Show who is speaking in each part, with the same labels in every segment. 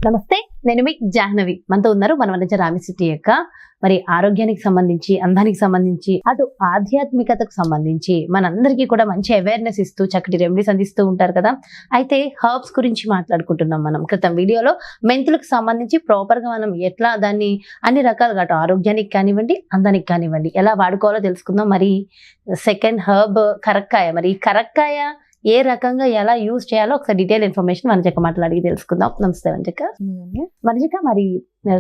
Speaker 1: నమస్తే, నేను మీ జాహ్నవి. మనతో ఉన్నారు మన వనజ రామి సిటీ యొక్క మరి ఆరోగ్యానికి సంబంధించి, అందానికి సంబంధించి, అటు ఆధ్యాత్మికతకు సంబంధించి మనందరికీ కూడా మంచి అవేర్నెస్ ఇస్తూ చక్కటి రెమెడీస్ అందిస్తూ ఉంటారు కదా. అయితే హర్బ్స్ గురించి మాట్లాడుకుంటున్నాం మనం. క్రితం వీడియోలో మెంతులకు సంబంధించి ప్రాపర్ గా మనం ఎట్లా దాన్ని అన్ని రకాలుగా అటు ఆరోగ్యానికి కానివ్వండి, అందానికి కానివ్వండి ఎలా వాడుకోవాలో తెలుసుకుందాం. మరి సెకండ్ హర్బ్ కరక్కాయ. మరి ఈ కరక్కాయ ఏ రకంగా ఎలా యూజ్ చేయాలో ఒకసారి డీటెయిల్ ఇన్ఫర్మేషన్ వనజక్క మాట్లాడి తెలుసుకుందాం. నమస్తే వనజక్క. వనజక్క, మరి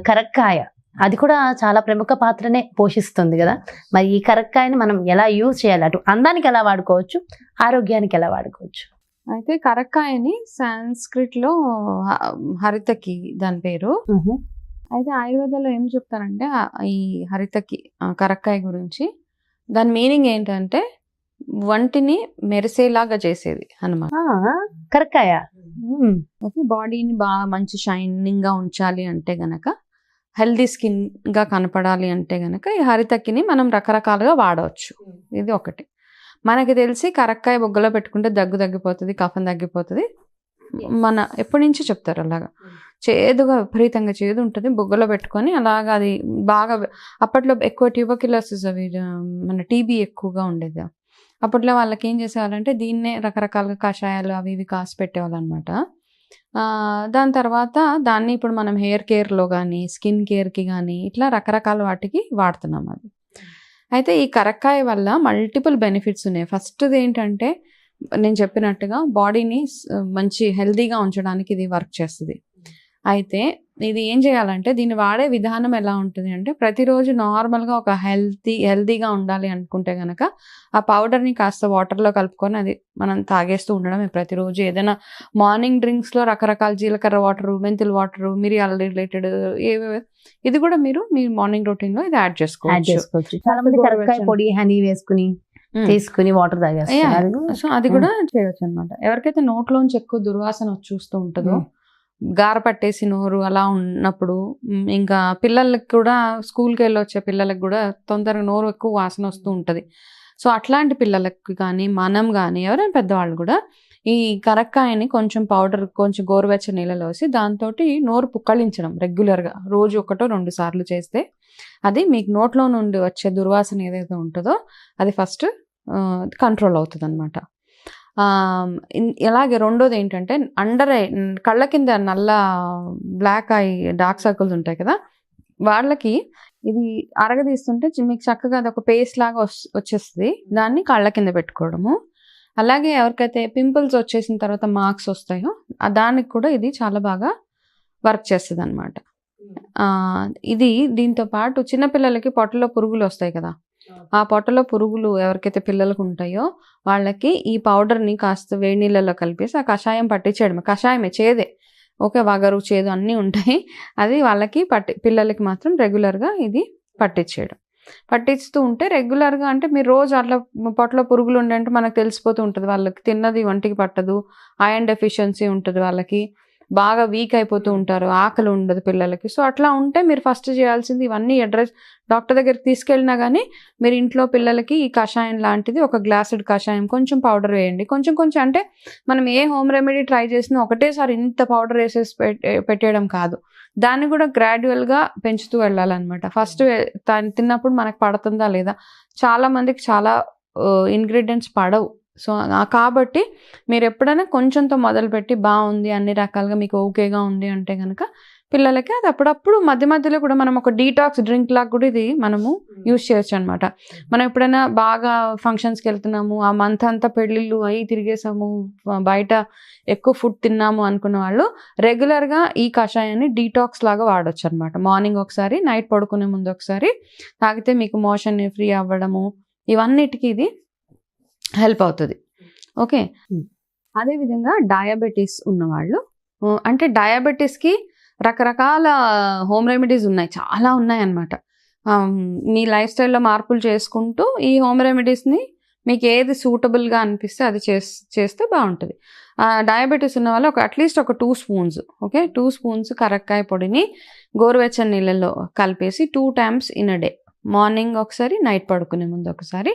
Speaker 1: కరక్కాయ అది కూడా చాలా ప్రముఖ పాత్రనే పోషిస్తుంది కదా. మరి ఈ కరక్కాయని మనం ఎలా యూజ్ చేయాలి, అటు అందానికి ఎలా వాడుకోవచ్చు, ఆరోగ్యానికి ఎలా వాడుకోవచ్చు?
Speaker 2: అయితే కరక్కాయని సాంస్క్రిట్ లో హరితకి దాని పేరు. అయితే ఆయుర్వేదంలో ఏం చెప్తారంటే ఈ హరితకి కరక్కాయ గురించి దాని మీనింగ్ ఏంటంటే వంటిని మెరిసేలాగా చేసేది అన్నమాట.
Speaker 1: కరక్కాయ
Speaker 2: ఓకే, బాడీని బాగా మంచి షైనింగ్ గా ఉంచాలి అంటే గనక, హెల్దీ స్కిన్ గా కనపడాలి అంటే గనక ఈ హరితకిని మనం రకరకాలుగా వాడవచ్చు. ఇది ఒకటి. మనకి తెలిసి కరక్కాయ బొగ్గలో పెట్టుకుంటే దగ్గు తగ్గిపోతుంది, కఫం తగ్గిపోతుంది. మన ఎప్పటి నుంచి చెప్తారు అలాగా. చేదుగా, విపరీతంగా చేదు ఉంటుంది, బొగ్గలో పెట్టుకొని అలాగా. అది బాగా అప్పట్లో ఎక్కువ ట్యూబర్క్యులోసిస్ అవి మన టీబీ ఎక్కువగా ఉండేది. అప్పట్లో వాళ్ళకి ఏం చేసేవాళ్ళంటే దీన్నే రకరకాలుగా కషాయాలు అవి ఇవి కాసి పెట్టేవాళ్ళు అనమాట. దాని తర్వాత దాన్ని ఇప్పుడు మనం హెయిర్ కేర్లో కానీ, స్కిన్ కేర్కి కానీ ఇట్లా రకరకాల వాటికి వాడుతున్నాం అది. అయితే ఈ కరక్కాయ వల్ల మల్టిపుల్ బెనిఫిట్స్ ఉన్నాయి. ఫస్ట్ది ఏంటంటే నేను చెప్పినట్టుగా బాడీని మంచి హెల్దీగా ఉంచడానికి ఇది వర్క్ చేస్తుంది. అయితే ఇది ఏం చేయాలంటే దీన్ని వాడే విధానం ఎలా ఉంటుంది అంటే, ప్రతిరోజు నార్మల్గా ఒక హెల్దీగా ఉండాలి అనుకుంటే కనుక ఆ పౌడర్ని కాస్త వాటర్లో కలుపుకొని అది మనం తాగేస్తూ ఉండడం ప్రతిరోజు. ఏదైనా మార్నింగ్ డ్రింక్స్లో రకరకాల జీలకర్ర వాటరు, మెంతుల వాటరు, మిరియాల రిలేటెడ్ ఏవేవి, ఇది కూడా మీరు మీ మార్నింగ్ రొటీన్లో ఇది యాడ్ చేసుకోవచ్చు.
Speaker 1: చాలా మంది కరక్కాయ పొడి, హనీ వేసుకుని తీసుకుని వాటర్ తాగేస్తారు.
Speaker 2: సో అది కూడా చేయొచ్చు అనమాట. ఎవరికైతే నోట్లోంచి ఎక్కువ దుర్వాసన చూస్తూ ఉంటుందో, గార పట్టేసి నోరు అలా ఉన్నప్పుడు, ఇంకా పిల్లలకి కూడా స్కూల్కి వెళ్ళి వచ్చే పిల్లలకు కూడా తొందరగా నోరు ఎక్కువ వాసన వస్తూ ఉంటుంది. సో అట్లాంటి పిల్లలకి కానీ, మనం కానీ, ఎవరైనా పెద్దవాళ్ళు కూడా ఈ కరక్కాయని కొంచెం పౌడర్, కొంచెం గోరువెచ్చని నీళ్ళలో వేసి దాంతో నోరు పుక్కళించడం రెగ్యులర్గా రోజు 1-2 సార్లు చేస్తే అది మీకు నోట్లో నుండి వచ్చే దుర్వాసన ఏదైతే ఉంటుందో అది ఫస్ట్ కంట్రోల్ అవుతుంది అనమాట. అలాగే రెండోది ఏంటంటే అండర్ ఐ, కళ్ళ కింద నల్ల బ్లాక్ ఐ డార్క్ సర్కిల్స్ ఉంటాయి కదా, వాళ్ళకి ఇది అరగదీస్తుంటే మీకు చక్కగా అది ఒక పేస్ట్ లాగా వచ్చేస్తుంది. దాన్ని కళ్ళ కింద పెట్టుకోవడము. అలాగే ఎవరికైతే పింపుల్స్ వచ్చేసిన తర్వాత మార్క్స్ వస్తాయో దానికి కూడా ఇది చాలా బాగా వర్క్ చేస్తుంది అనమాట. ఇది దీంతో పాటు చిన్నపిల్లలకి పొట్టలో పురుగులు వస్తాయి కదా, ఆ పొట్టలో పురుగులు ఎవరికైతే పిల్లలకు ఉంటాయో వాళ్ళకి ఈ పౌడర్ని కాస్త వేడి నీళ్ళలో కలిపేసి ఆ కషాయం పట్టించేయడం. కషాయమే, చేదే, ఓకే, వగరు చేదు అన్నీ ఉంటాయి. అది వాళ్ళకి పిల్లలకి మాత్రం రెగ్యులర్గా ఇది పట్టిస్తూ ఉంటే రెగ్యులర్గా, అంటే మీరు రోజు అట్లా పొట్టలో పురుగులు ఉండంటే మనకు తెలిసిపోతూ ఉంటుంది. వాళ్ళకి తిన్నది ఒంటికి పట్టదు, ఐరన్ డెఫిషియన్సీ ఉంటుంది, వాళ్ళకి బాగా వీక్ అయిపోతూ ఉంటారు, ఆకలి ఉండదు పిల్లలకి. సో అట్లా ఉంటే మీరు ఫస్ట్ చేయాల్సింది ఇవన్నీ అడ్రస్ డాక్టర్ దగ్గరికి తీసుకెళ్ళినా కానీ మీరు ఇంట్లో పిల్లలకి ఈ కషాయం లాంటిది, ఒక గ్లాసుడ్ కషాయం, కొంచెం పౌడర్ వేయండి. కొంచెం కొంచెం, అంటే మనం ఏ హోమ్ రెమెడీ ట్రై చేసినా ఒకటేసారి ఇంత పౌడర్ వేసేసి పెట్టేయడం కాదు. దాన్ని కూడా గ్రాడ్యువల్గా పెంచుతూ వెళ్ళాలన్నమాట. ఫస్ట్ తిన్నప్పుడు మనకు పడుతుందా లేదా, చాలా మందికి చాలా ఇంగ్రీడియంట్స్ పడవు. సో కాబట్టి మీరు ఎప్పుడైనా కొంచెంతో మొదలుపెట్టి బాగుంది, అన్ని రకాలుగా మీకు ఓకేగా ఉంది అంటే కనుక పిల్లలకి అది అప్పుడప్పుడు మధ్య మధ్యలో కూడా మనం ఒక డీటాక్స్ డ్రింక్ లాగా కూడా ఇది మనము యూజ్ చేయొచ్చు అనమాట. మనం ఎప్పుడైనా బాగా ఫంక్షన్స్కి వెళ్తున్నాము, ఆ మంత్ అంతా పెళ్ళిళ్ళు అవి తిరిగేసాము, బయట ఎక్కువ ఫుడ్ తిన్నాము అనుకున్న వాళ్ళు రెగ్యులర్గా ఈ కషాయాన్ని డీటాక్స్ లాగా వాడచ్చు అనమాట. మార్నింగ్ ఒకసారి, నైట్ పడుకునే ముందు ఒకసారి తాగితే మీకు మోషన్ ఫ్రీ అవ్వడము, ఇవన్నిటికీ ఇది హెల్ప్ అవుతుంది. ఓకే, అదేవిధంగా డయాబెటీస్ ఉన్నవాళ్ళు, అంటే డయాబెటీస్కి రకరకాల హోమ్ రెమెడీస్ ఉన్నాయి, చాలా ఉన్నాయి అన్నమాట. మీ లైఫ్ స్టైల్లో మార్పులు చేసుకుంటూ ఈ హోమ్ రెమెడీస్ని మీకు ఏది సూటబుల్గా అనిపిస్తే అది చేస్తే బాగుంటుంది. డయాబెటీస్ ఉన్న వాళ్ళు అట్లీస్ట్ ఒక 2 స్పూన్స్, ఓకే, 2 స్పూన్స్ కరక్కాయ పొడిని గోరువెచ్చని నీళ్ళల్లో కలిపేసి 2 times in a day, morning ఒకసారి, నైట్ పడుకునే ముందు ఒకసారి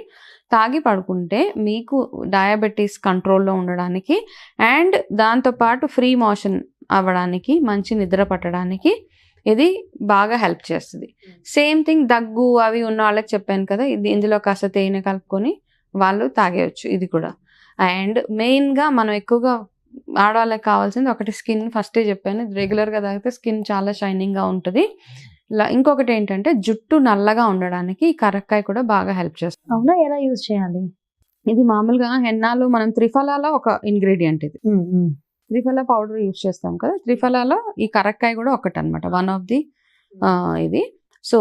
Speaker 2: తాగి పడుకుంటే మీకు డయాబెటీస్ కంట్రోల్లో ఉండడానికి అండ్ దాంతోపాటు ఫ్రీ మోషన్ అవ్వడానికి, మంచి నిద్ర పట్టడానికి ఇది బాగా హెల్ప్ చేస్తుంది. సేమ్ థింగ్ దగ్గు అవి ఉన్న వాళ్ళకి చెప్పాను కదా, ఇందులో కాస్త తేనె కలుపుకొని వాళ్ళు తాగేయచ్చు ఇది కూడా. అండ్ మెయిన్గా మనం ఎక్కువగా ఆడవాళ్ళకి కావాల్సింది ఒకటి స్కిన్, ఫస్టే చెప్పాను, రెగ్యులర్గా తాగితే స్కిన్ చాలా షైనింగ్గా ఉంటుంది. ఇంకొకటి ఏంటంటే జుట్టు నల్లగా ఉండడానికి ఈ కరక్కాయ కూడా బాగా హెల్ప్ చేస్తుంది.
Speaker 1: అవునా, ఎలా యూజ్ చేయాలి?
Speaker 2: ఇది మామూలుగా హెన్నాలో మనం త్రిఫలాలో ఒక ఇంగ్రీడియంట్ ఇది. త్రిఫలా పౌడర్ యూజ్ చేస్తాం కదా, త్రిఫలాలో ఈ కరక్కాయ కూడా ఒకటి అనమాట, వన్ ఆఫ్ ది ఇది. సో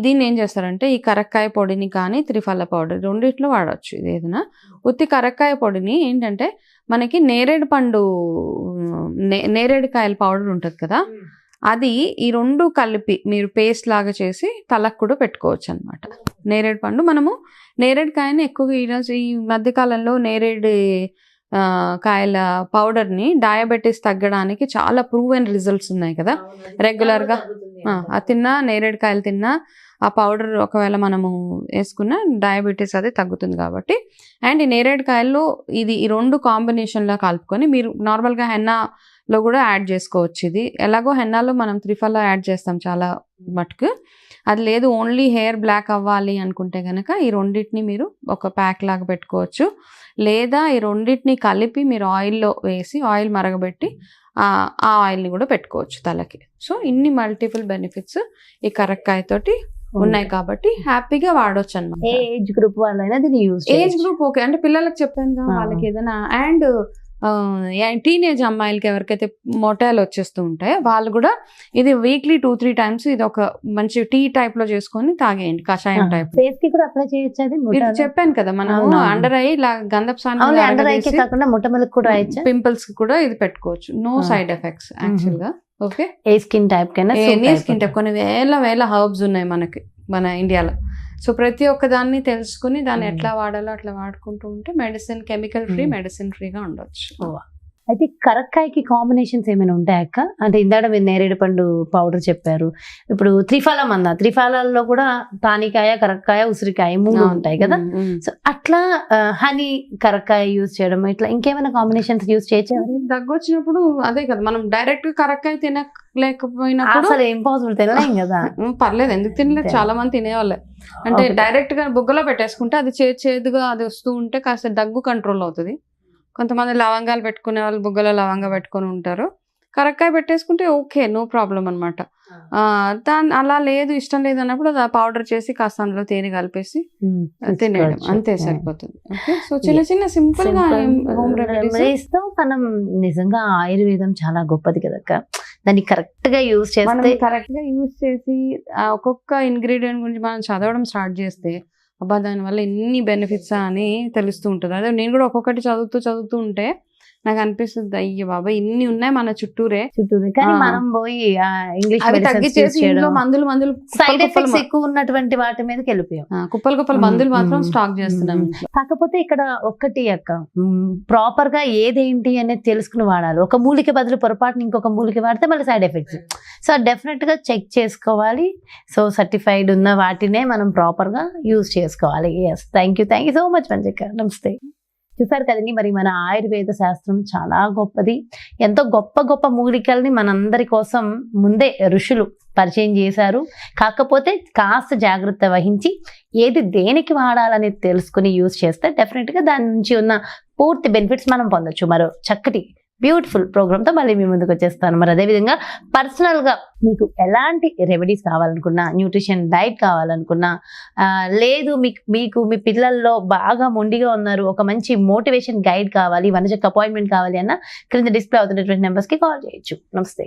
Speaker 2: దీన్ని ఏం చేస్తారంటే ఈ కరక్కాయ పొడిని కానీ త్రిఫల పౌడర్ రెండిట్లో వాడచ్చు. ఇది ఏదైనా ఉత్తి కరక్కాయ పొడిని ఏంటంటే మనకి నేరేడు పండు నేరేడుకాయల పౌడర్ ఉంటుంది కదా, అది ఈ రెండు కలిపి మీరు పేస్ట్ లాగా చేసి తలకు కూడా పెట్టుకోవచ్చు అనమాట. నేరేడు పండు మనము నేరేడుకాయని ఎక్కువగా ఈరోజు ఈ మధ్యకాలంలో నేరేడు కాయల పౌడర్ని డయాబెటీస్ తగ్గడానికి చాలా ప్రూవెన్ రిజల్ట్స్ ఉన్నాయి కదా. రెగ్యులర్గా తిన్నా, నేరేడుకాయలు తిన్నా ఆ పౌడర్ ఒకవేళ మనము వేసుకున్నా డయాబెటీస్ అది తగ్గుతుంది కాబట్టి. అండ్ ఈ నేరేడుకాయల్లో ఇది ఈ రెండు కాంబినేషన్లో కలుపుకొని మీరు నార్మల్గా హెన్నాలో కూడా యాడ్ చేసుకోవచ్చు. ఇది ఎలాగో హెన్నాలో మనం త్రిఫలా యాడ్ చేస్తాం చాలా మటుకు. అది లేదు ఓన్లీ హెయిర్ బ్లాక్ అవ్వాలి అనుకుంటే కనుక ఈ రెండింటిని మీరు ఒక ప్యాక్ లాగా పెట్టుకోవచ్చు. లేదా ఈ రెండింటిని కలిపి మీరు ఆయిల్లో వేసి ఆయిల్ మరగబెట్టి ఆ ఆయిల్ని కూడా పెట్టుకోవచ్చు తలకి. సో ఇన్ని మల్టిపుల్ బెనిఫిట్స్ ఈ కరక్కాయతోటి ఉన్నాయి కాబట్టి హ్యాపీగా వాడొచ్చు అనమాట.
Speaker 1: ఏ ఏజ్ గ్రూప్ వాళ్ళైనా దీన్ని యూజ్
Speaker 2: ఏజ్ గ్రూప్ ఓకే. అంటే పిల్లలకు చెప్పాను కదా, వాళ్ళకి ఏదైనా అండ్ టీనేజ్ అమ్మాయిలకి ఎవరికైతే మొటాలు వచ్చేస్తూ ఉంటాయో వాళ్ళు కూడా ఇది వీక్లీ 2-3 times ఇది ఒక మంచి టీ టైప్ లో చేసుకొని తాగేయండి, కషాయం టైప్.
Speaker 1: ఫేస్ కి కూడా అప్లై చేయొచ్చు. అది
Speaker 2: చెప్పాను కదా మనం అండర్ ఐ గంధపు
Speaker 1: కాకుండా ముట్టమలకు కూడా
Speaker 2: పింపుల్స్ కి కూడా ఇది పెట్టుకోవచ్చు. నో సైడ్ ఎఫెక్ట్స్ యాక్చువల్ గా. ఓకే,
Speaker 1: ఏ స్కిన్ టైప్ కైనా,
Speaker 2: ఎనీ స్కిన్ టైప్. కొన్ని వేల హర్బ్స్ ఉన్నాయి మనకి మన ఇండియాలో. సో ప్రతి ఒక్క దాన్ని తెలుసుకుని దాన్ని ఎట్లా వాడాలో అట్లా వాడుకుంటూ ఉంటే మెడిసిన్, కెమికల్ ఫ్రీ, మెడిసిన్ ఫ్రీగా ఉండొచ్చు.
Speaker 1: అయితే కరక్కాయకి కాంబినేషన్స్ ఏమైనా ఉంటాయి అక్క? అంటే ఇందాక మీరు నేరేడు పండు పౌడర్ చెప్పారు, ఇప్పుడు త్రిఫలం అన్న, త్రిఫలాల్లో కూడా తానికాయ, కరక్కాయ, ఉసిరికాయ 3 ఉంటాయి కదా. సో అట్లా హనీ కరక్కాయ యూజ్ చేయడం, ఇట్లా ఇంకేమైనా కాంబినేషన్స్ యూజ్ చేయొచ్చు?
Speaker 2: దగ్గు వచ్చినప్పుడు అదే కదా, మనం డైరెక్ట్ కరక్కాయ తినలేకపోయినప్పుడు
Speaker 1: అసలు ఇంపాసిబుల్, తినలేం కదా.
Speaker 2: పర్లేదు, ఎందుకు తినలేదు, చాలా మంది తినేవాళ్ళే. అంటే డైరెక్ట్ గా బుగ్గలో పెట్టేసుకుంటే అది చేదుగా అది వస్తూ ఉంటే కాస్త దగ్గు కంట్రోల్ అవుతుంది. కొంతమంది లవంగాలు పెట్టుకునే వాళ్ళు బుగ్గలో లవంగా పెట్టుకుని ఉంటారు. కరక్కాయ పెట్టేసుకుంటే ఓకే, నో ప్రాబ్లం అనమాట. అలా లేదు, ఇష్టం లేదు అన్నప్పుడు అది పౌడర్ చేసి కాస్త అందులో తేనె కలిపేసి తినేయడం, అంతే సరిపోతుంది. ఓకే, సో చిన్న చిన్న సింపుల్ గా హోమ్ రెమెడీస్ తో
Speaker 1: మనం నిజంగా ఆయుర్వేదం చాలా గొప్పది కదక్క. దాన్ని కరెక్ట్ గా యూజ్ చేస్తే,
Speaker 2: కరెక్ట్ గా యూజ్ చేసి ఒక్కొక్క ఇంగ్రీడియంట్ గురించి మనం చదవడం స్టార్ట్ చేస్తే అబ్బా దానివల్ల ఎన్ని బెనిఫిట్స్ అని తెలుస్తూ ఉంటుంది. అదే నేను కూడా ఒక్కొక్కటి చదువుతూ ఉంటే నాకు అనిపిస్తుంది, అయ్యో బాబా ఇన్ని ఉన్నాయి మన చుట్టూరే.
Speaker 1: కానీ మనం పోయి ఇంగ్లీష్
Speaker 2: తగ్గించేసి మందులు
Speaker 1: సైడ్ ఎఫెక్ట్స్ ఎక్కువ ఉన్నటువంటి వాటి మీదకి వెళ్ళిపోయాం.
Speaker 2: కుప్పలు మందులు మాత్రం స్టాక్ చేస్తున్నాం.
Speaker 1: కాకపోతే ఇక్కడ ఒక్కటి అక్క, ప్రాపర్ గా ఏదేంటి అనేది తెలుసుకుని వాడాలి. ఒక మూలిక బదులు పొరపాటున ఇంకొక మూలిక వాడితే మళ్ళీ సైడ్ ఎఫెక్ట్స్. సో డెఫినెట్ గా చెక్ చేసుకోవాలి. సో సర్టిఫైడ్ ఉన్న వాటినే మనం ప్రాపర్ గా యూజ్ చేసుకోవాలి. Yes, thank you so much మంజక్క. నమస్తే. చూసారు కదండి, మరి మన ఆయుర్వేద శాస్త్రం చాలా గొప్పది. ఎంతో గొప్ప మూలికల్ని మనందరి కోసం ముందే ఋషులు పరిచయం చేశారు. కాకపోతే కాస్త జాగ్రత్త వహించి ఏది దేనికి వాడాలనేది తెలుసుకుని యూజ్ చేస్తే డెఫినెట్గా దాని నుంచి ఉన్న పూర్తి బెనిఫిట్స్ మనం పొందొచ్చు. మరో చక్కటి బ్యూటిఫుల్ ప్రోగ్రామ్తో మళ్ళీ మీ ముందుకు వచ్చేస్తాను. మరి అదేవిధంగా పర్సనల్గా మీకు ఎలాంటి రెమెడీస్ కావాలనుకున్నా, న్యూట్రిషన్ డైట్ కావాలనుకున్నా, లేదు మీకు మీ పిల్లల్లో బాగా మొండిగా ఉన్నారు, ఒక మంచి మోటివేషన్ గైడ్ కావాలి, వనజక్ అపాయింట్మెంట్ కావాలి అన్న క్రింద డిస్ప్లే అవుతున్నటువంటి నెంబర్స్కి కాల్ చేయొచ్చు. నమస్తే.